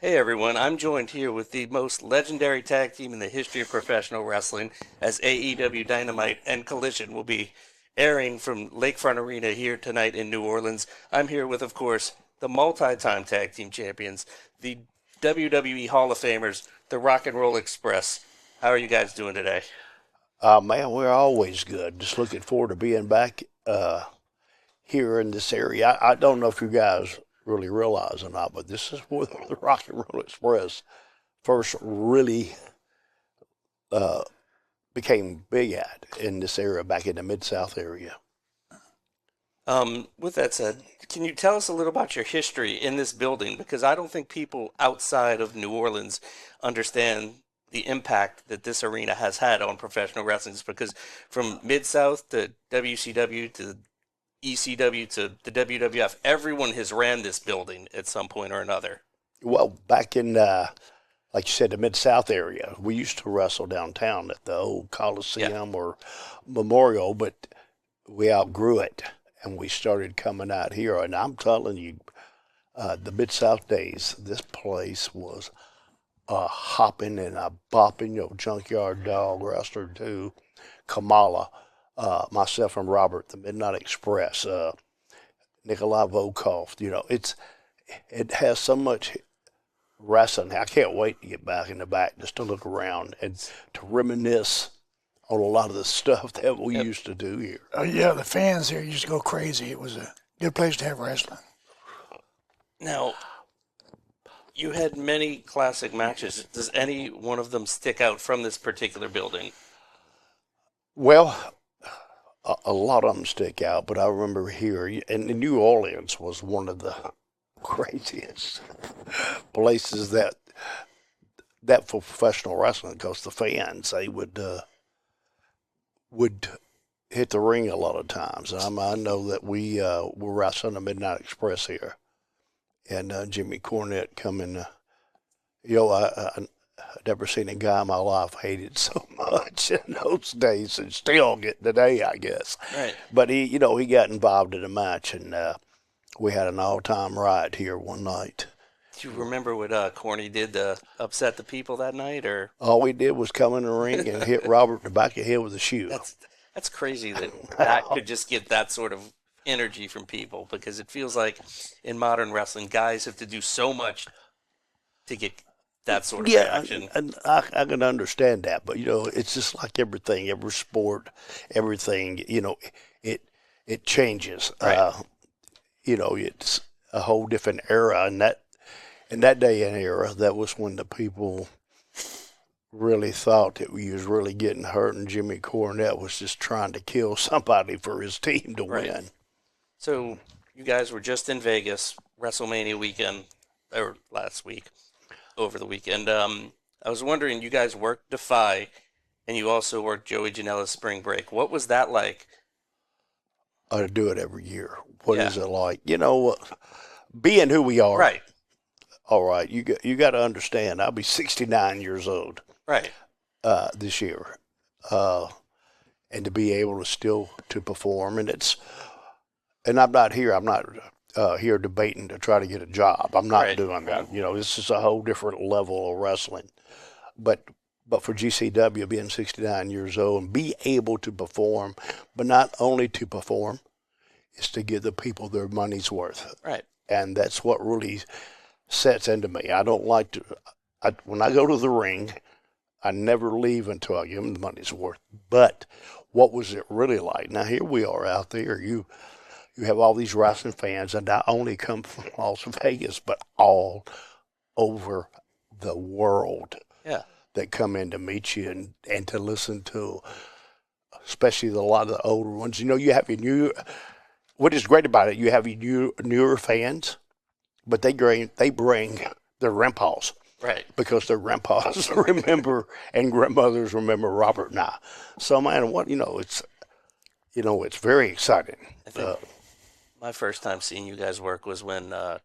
Hey everyone, I'm joined here with the most legendary tag team in the history of professional wrestling, as AEW Dynamite and Collision will be airing from Lakefront Arena here tonight in New Orleans. I'm here with, of course, the multi-time tag team champions, the WWE Hall of Famers, the Rock and Roll Express. How are you guys doing today? Man, we're always good. Just looking forward to being back here in this area. I don't know if you guys really realize or not, but this is where the Rock and Roll Express first really uh, became big at in this area back in the Mid South area. With that said, can you tell us a little about your history in this building? Because I don't think people outside of New Orleans understand the impact that this arena has had on professional wrestling. Because from Mid South to WCW to ECW to the WWF, everyone has ran this building at some point or another. Well, back in, like you said, the Mid South area, we used to wrestle downtown at the old Yeah. Coliseum or Memorial, but we outgrew it and we started coming out here. And I'm telling you, the Mid South days, this place was a hopping and a bopping, Junkyard Dog wrestler too, Kamala, myself and Robert, the Midnight Express, Nikolai Volkov. It has so much wrestling. I can't wait to get back in the back just to look around and to reminisce on a lot of the stuff that we Yep. used to do here. Oh yeah, the fans here used to go crazy. It was a good place to have wrestling. Now, you had many classic matches. Does any one of them stick out from this particular building? Well, a lot of them stick out, but I remember here, and New Orleans was one of the craziest places that for professional wrestling, because the fans they would hit the ring a lot of times. I know that we were wrestling the Midnight Express here, and Jimmy Cornette coming. I never seen a guy in my life hated so much in those days, and still get today, I guess. Right. But he got involved in a match, and we had an all-time riot here one night. Do you remember what Corny did to upset the people that night, or All we did was come in the ring and hit Robert in the back of the head with a shoe. that's crazy that that could just get that sort of energy from people because it feels like in modern wrestling, guys have to do so much to get that sort of Yeah, reaction. and I can understand that, but it's just like everything, every sport, everything. It it changes. Right. It's a whole different era, and that in that day and era, that was when the people really thought that we was really getting hurt, and Jimmy Cornette was just trying to kill somebody for his team to Right. win. So you guys were just in Vegas, WrestleMania weekend, or last week, over the weekend. I was wondering, you guys worked Defy, and you also worked Joey Janela's Spring Break. What was that like? I do it every year. What Yeah. is it like? Being who we are. Right. All right, you got to understand. I'll be 69 years old Right. this year, uh, and to be able to still to perform, and I'm not here. I'm not here debating to try to get a job. I'm not Right. doing that. This is a whole different level of wrestling. But for GCW being 69 years old and be able to perform, but not only to perform, is to give the people their money's worth, Right. and that's what really sets into me. I don't like to. When I go to the ring, I never leave until I give them the money's worth. But what was it really like? Now here we are out there. You have all these wrestling fans that not only come from Las Vegas, but all over the world Yeah. that come in to meet you and to listen to, especially a lot of the older ones. You have your new. What is great about it, you have your newer fans, but they bring their grandpas Right. because their grandpas remember and grandmothers remember Robert and I. So man, it's very exciting. I think my first time seeing you guys work was when was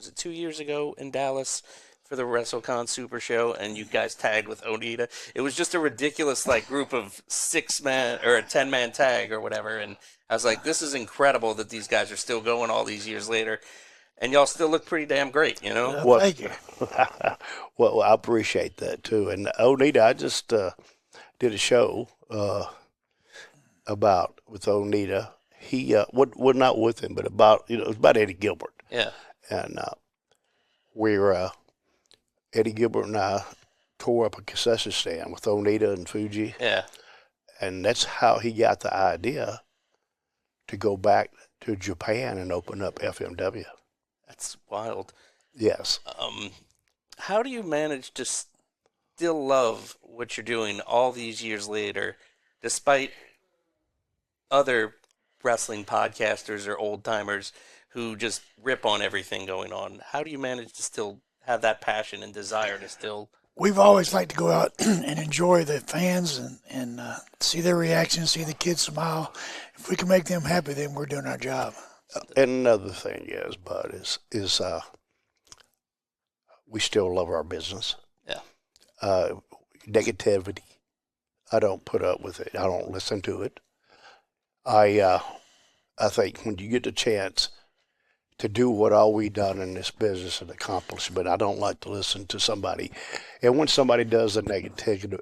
it 2 years ago in Dallas for the WrestleCon Super Show, and you guys tagged with Onita. It was just a ridiculous like group of 6 man or a 10-man tag or whatever, and I was like, this is incredible that these guys are still going all these years later. and y'all still look pretty damn great, you know? Well, Thank you. well, I appreciate that too. And Onita, I just did a show about with Onita. He well, not with him, but about it was about Eddie Gilbert, Yeah. and we're Eddie Gilbert and I tore up a concession stand with Onita and Fuji, Yeah. and that's how he got the idea to go back to Japan and open up FMW. That's wild. Yes. How do you manage to still love what you're doing all these years later, despite other wrestling podcasters or old timers who just rip on everything going on? How do you manage to still have that passion and desire to still? We've always liked to go out and enjoy the fans and see their reactions, see the kids smile. If we can make them happy, then we're doing our job. And another thing is, Bud, is we still love our business. Yeah. Negativity, I don't put up with it. I don't listen to it. I think when you get the chance to do what all we done in this business and accomplishment, I don't like to listen to somebody. And when somebody does the negativity,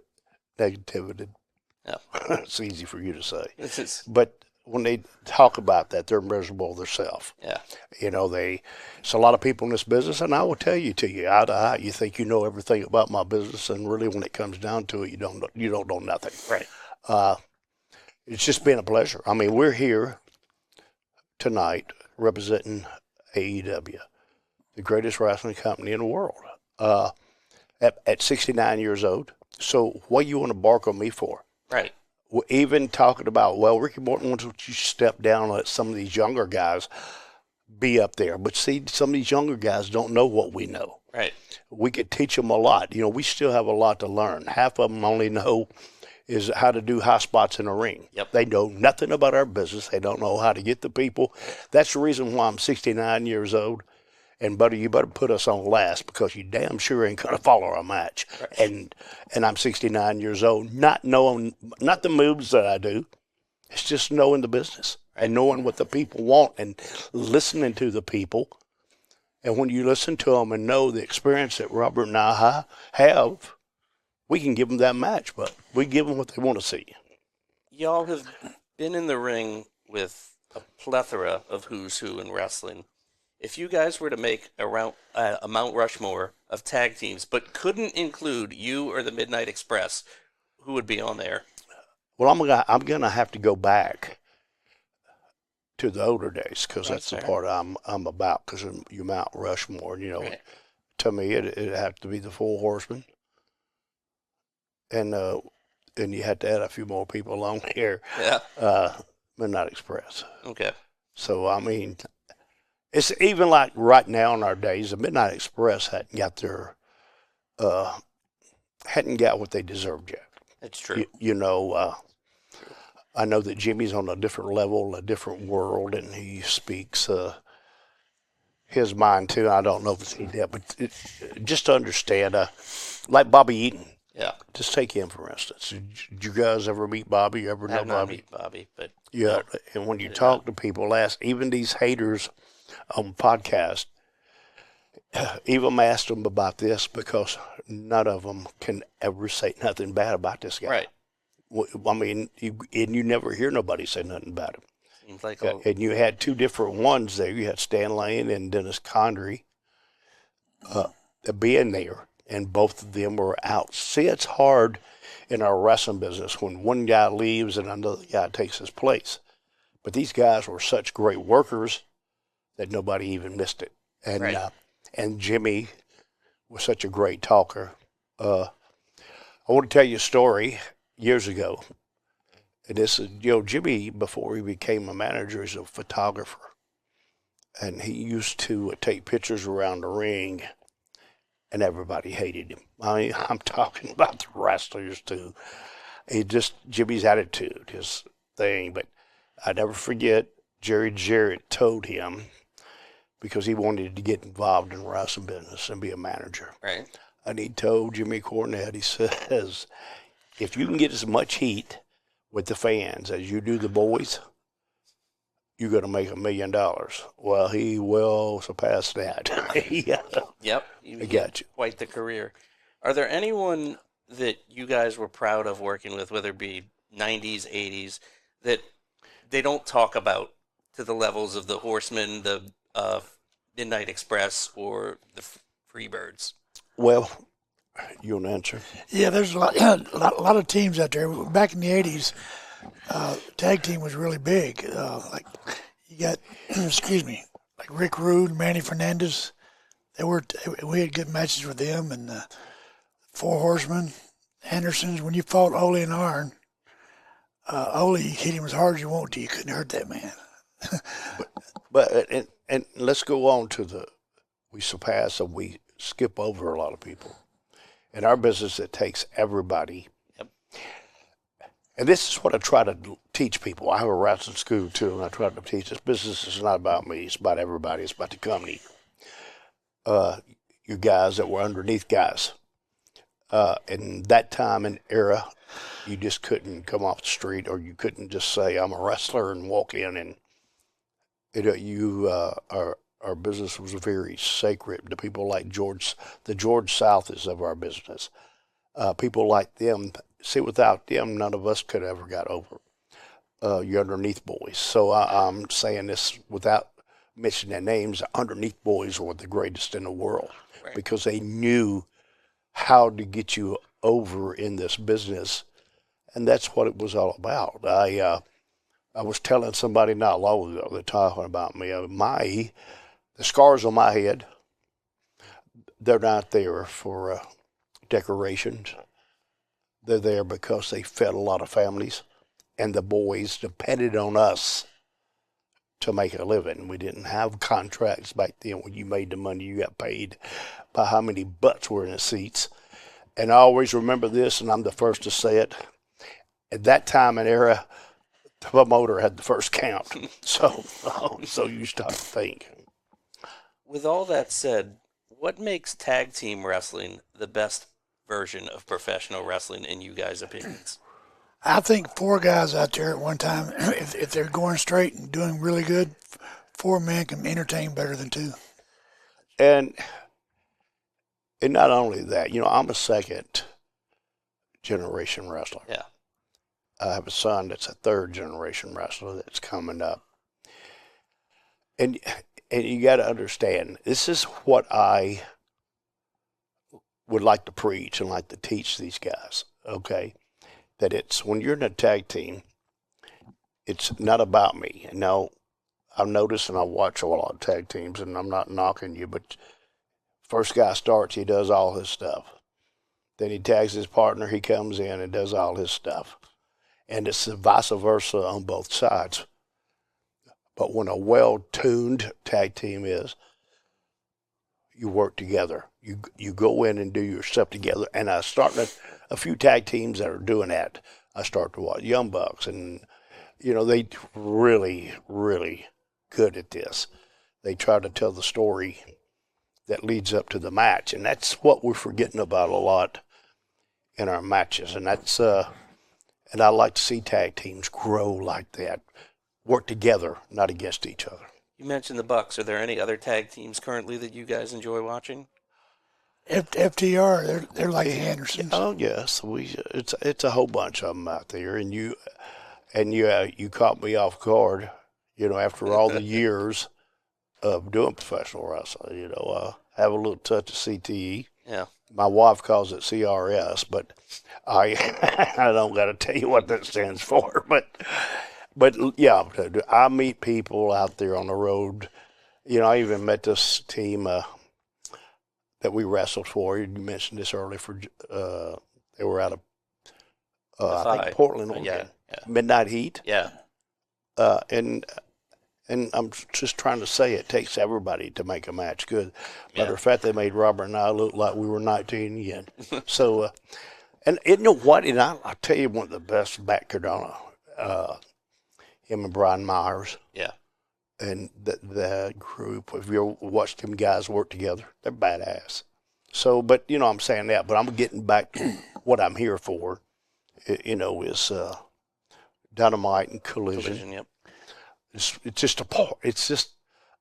Yeah. it's easy for you to say. This is. But when they talk about that, they're miserable themselves. Yeah. You know, it's a lot of people in this business, and I will tell you to you, eye to eye, you think you know everything about my business, and really when it comes down to it, you don't know nothing. Right. It's just been a pleasure. I mean, we're here tonight representing AEW, the greatest wrestling company in the world, at 69 years old. So what you want to bark on me for? Right. We're even talking about, well, Ricky Morton wants you to step down and let some of these younger guys be up there. But see, some of these younger guys don't know what we know. Right. We could teach them a lot. You know, we still have a lot to learn. Half of them only know is how to do high spots in a ring. Yep. They know nothing about our business. They don't know how to get the people. That's the reason why I'm 69 years old. And, buddy, you better put us on last because you damn sure ain't going to follow our match. Right. And I'm 69 years old, not knowing, not the moves that I do. It's just knowing the business and knowing what the people want and listening to the people. And when you listen to them and know the experience that Robert and I have, we can give them that match, but we give them what they want to see. Y'all have been in the ring with a plethora of who's who in wrestling. If you guys were to make a Mount Rushmore of tag teams, but couldn't include you or the Midnight Express, who would be on there? Well, I'm gonna have to go back to the older days because that's the part I'm about. Because you Mount Rushmore, you know, Right. to me it'd have to be the Four Horsemen, and you had to add a few more people along here. Yeah. Midnight Express. Okay. So I mean, it's even like right now in our days, the Midnight Express hadn't got what they deserved yet. It's true. You know, I know that Jimmy's on a different level, a different world, and he speaks his mind too. I don't know if it's that, but just to understand, like Bobby Eaton. Yeah. Just take him for instance. Did you guys ever meet Bobby? You ever I know have not Bobby? met Bobby, but Yeah, and when you talk to people, ask even these haters on podcast, even asked them about this because none of them can ever say nothing bad about this guy. right. I mean, you never hear nobody say nothing about him. Seems like And you had two different ones there. You had Stan Lane and Dennis Condrey being there, and both of them were out. See, it's hard in our wrestling business when one guy leaves and another guy takes his place. But these guys were such great workers that nobody even missed it. And Right. And Jimmy was such a great talker. I want to tell you a story years ago. And this is, Jimmy, before he became a manager, is a photographer. And he used to take pictures around the ring, and everybody hated him. I mean, I'm talking about the wrestlers, too. Jimmy's attitude, his thing. But I never forget, Jerry Jarrett told him, because he wanted to get involved in the wrestling business and be a manager. right. And he told Jimmy Cornette, he says, if you can get as much heat with the fans as you do the boys, you're going to make $1 million. Well, he will surpass that. Yeah, Yep. I got you. Quite the career. Are there anyone that you guys were proud of working with, whether it be 90s, 80s, that they don't talk about to the levels of the Horsemen, the Midnight Express, or the Freebirds? Well, you want to answer? Yeah, there's a lot of teams out there. Back in the '80s, tag team was really big. Like you got, excuse me, like Rick Rude, Manny Fernandez. We had good matches with them, and Four Horsemen, Andersons. When you fought Ole and Arn, Ole hit him as hard as you want to. You couldn't hurt that man. But and let's go on to we surpass and we skip over a lot of people. In our business, it takes everybody. Yep. And this is what I try to teach people. I have a wrestling school too, and I try to teach this business is not about me. It's about everybody. It's about the company. You guys that were underneath guys. In that time and era, you just couldn't come off the street, or you couldn't just say, I'm a wrestler and walk in. And our business was very sacred. The people like the George Souths of our business. People like them. See, without them, none of us could ever got over. Your underneath boys. So I'm saying this without mentioning their names. Underneath boys were the greatest in the world, Right. because they knew how to get you over in this business, and that's what it was all about. I was telling somebody not long ago, they're talking about me. The scars on my head, they're not there for decorations. They're there because they fed a lot of families, and the boys depended on us to make a living. We didn't have contracts back then. When you made the money, you got paid by how many butts were in the seats. And I always remember this, and I'm the first to say it. At that time and era, the promoter had the first count. So you start to think. With all that said, what makes tag team wrestling the best version of professional wrestling in you guys' opinions? I think 4 guys out there at one time, if they're going straight and doing really good, 4 men can entertain better than 2. And not only that, I'm a second generation wrestler. Yeah. I have a son that's a third generation wrestler that's coming up. And you got to understand, this is what I would like to preach and like to teach these guys, okay? That it's when you're in a tag team, it's not about me. And now, I've noticed and I watch a lot of tag teams, and I'm not knocking you, but first guy starts, he does all his stuff. Then he tags his partner, he comes in and does all his stuff. And it's vice versa on both sides. But when a well-tuned tag team is, you work together. You go in and do your stuff together. And I started a few tag teams that are doing that. I start to watch Young Bucks, and they really, really good at this. They try to tell the story that leads up to the match, and that's what we're forgetting about a lot in our matches. And that's and I like to see tag teams grow like that, work together, not against each other. You mentioned the Bucks. Are there any other tag teams currently that you guys enjoy watching? FTR, they're like the Andersons. Oh yes, it's a whole bunch of them out there, and you caught me off guard. After all the years of doing professional wrestling, have a little touch of CTE. Yeah. My wife calls it CRS, but I don't got to tell you what that stands for. But yeah, I meet people out there on the road. I even met this team that we wrestled for. You mentioned this earlier. They were out of I think Portland, Oregon. Yeah. Midnight Heat. Yeah. And I'm just trying to say it takes everybody to make a match good. Matter Yeah. of fact, they made Robert and I look like we were 19 again. So, and you know what? And I'll tell you one of the best back Cardona, him and Brian Myers. Yeah. And the group, if you ever watched them guys work together, they're badass. So, but I'm saying that, but I'm getting back to what I'm here for, is Dynamite and Collision. Yep. it's just a part. It's just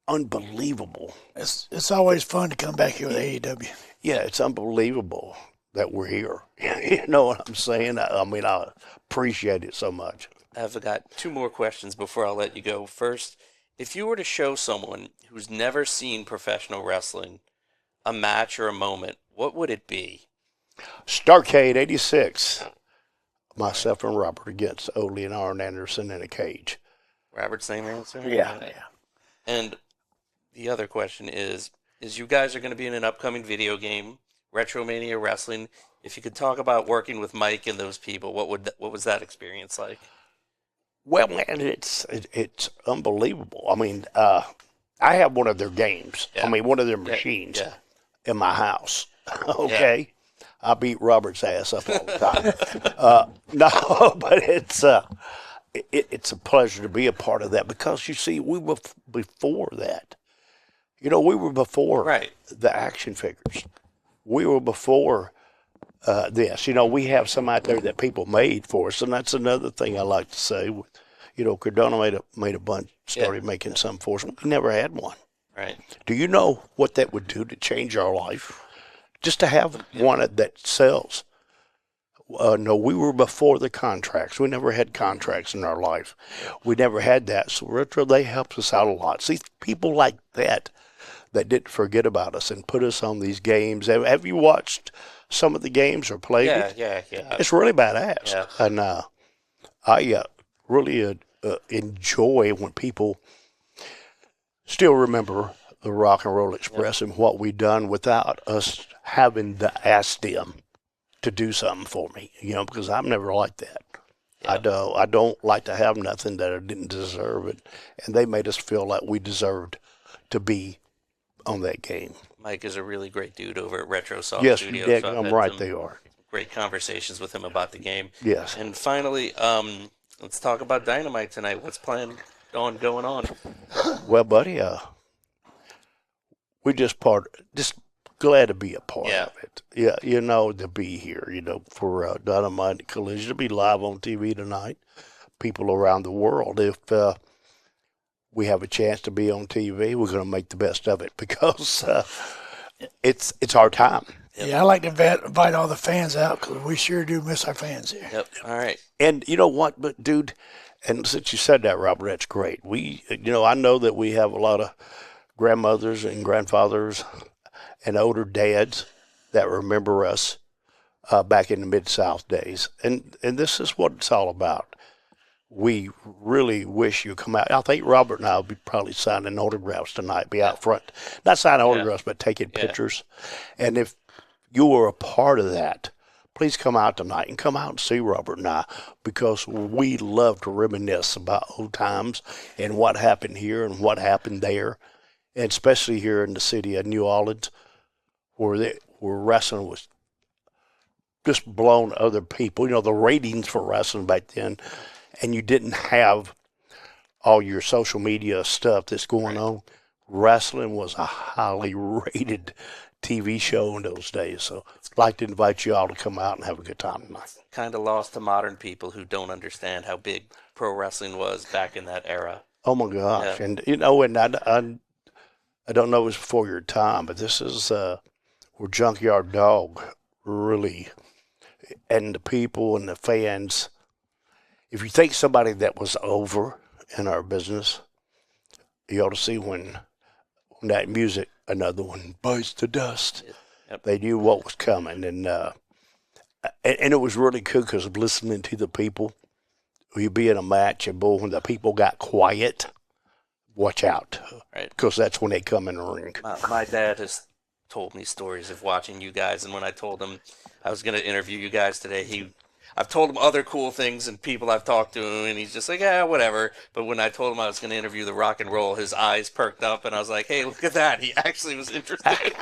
unbelievable. It's always fun to come back here with AEW. Yeah, it's unbelievable that we're here. You know what I'm saying? I mean, I appreciate it so much. I've got two more questions before I'll let you go. First, if you were to show someone who's never seen professional wrestling a match or a moment, what would it be? Starrcade '86. Myself and Robert against Ole and Arn Anderson in a cage. Robert's same answer? Yeah. And the other question is you guys are going to be in an upcoming video game, Retromania Wrestling. If you could talk about working with Mike and those people, what was that experience like? Well, man, it's unbelievable. I mean, I have one of their games. Yeah. I mean, one of their machines Yeah. in my house. Okay, I beat Robert's ass up all the time. No, but it's a pleasure to be a part of that because you see, we were before that. You know, we were before Right. the action figures. We were before this. You know, we have some out there that people made for us, and that's another thing I like to say. You know, Cardona made a bunch, started making some for us. We never had one. Right. Do you know what that would do to change our life? Just to have one that sells. No, we were before the contracts. We never had contracts in our life. We never had that. So Retro, they helped us out a lot. See, people like that didn't forget about us and put us on these games. Have you watched some of the games or played it? Yeah. It's really badass. Yeah. And I really enjoy when people still remember the Rock and Roll Express and what we done without us having to ask them to do something for me, you know, because I'm never like that. Yeah. I don't like to have nothing that I didn't deserve it, and they made us feel like we deserved to be on that game. Mike is a really great dude over at RetroSoft Yes, Studios. yeah, So I've I'm had right. some They are. great conversations with him about the game. Yes. And finally, let's talk about Dynamite tonight. What's going on? Well, buddy, we just glad to be a part Yeah. of it. Yeah, you know, to be here, you know, for Dynamite Collision, to be live on TV tonight. People around the world, if we have a chance to be on TV, we're going to make the best of it because it's our time. Yep. Yeah, I like to invite all the fans out because we sure do miss our fans here. Yep. All right. And you know what, but dude, and since you said that, Robert, that's great. I know that we have a lot of grandmothers and grandfathers and older dads that remember us back in the Mid-South days. And this is what it's all about. We really wish you come out. I think Robert and I will be probably signing autographs tonight, be out front. Not signing autographs, but taking pictures. And if you were a part of that, please come out tonight and come out and see Robert and I because we love to reminisce about old times and what happened here and what happened there, and especially here in the city of New Orleans where wrestling was just blowing other people. You know, the ratings for wrestling back then, and you didn't have all your social media stuff that's going on. Wrestling was a highly rated TV show in those days. So I'd like to invite you all to come out and have a good time tonight. Kind of lost to modern people who don't understand how big pro wrestling was back in that era. Oh my gosh. Yeah. And you know, and I don't know if it was before your time, but this is where Junkyard Dog really, and the people and the fans, if you think somebody that was over in our business, you ought to see when that music, another one, bites the dust. Yep. They knew what was coming, and it was really cool because listening to the people. You'd be in a match, and boy, when the people got quiet, watch out, Right. because that's when they come in the ring. My dad has told me stories of watching you guys, and when I told him I was going to interview you guys today, I've told him other cool things and people I've talked to, and he's just like, yeah, whatever. But when I told him I was going to interview the Rock and Roll, his eyes perked up, and I was like, hey, look at that. He actually was interested.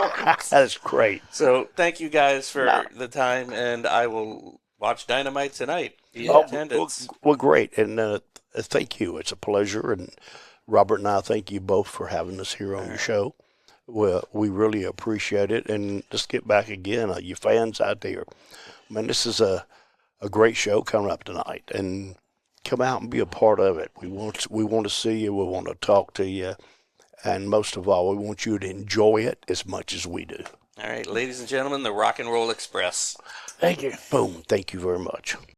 That's great. So thank you guys for the time, and I will watch Dynamite tonight. Be in attendance. Well, great, and thank you. It's a pleasure, and Robert and I thank you both for having us here on your show. Well, we really appreciate it, and let's get back again, you fans out there. Man, this is a great show coming up tonight, and come out and be a part of it. We want to see you. We want to talk to you. And most of all, we want you to enjoy it as much as we do. All right, ladies and gentlemen, the Rock and Roll Express. Thank you. Boom. Thank you very much.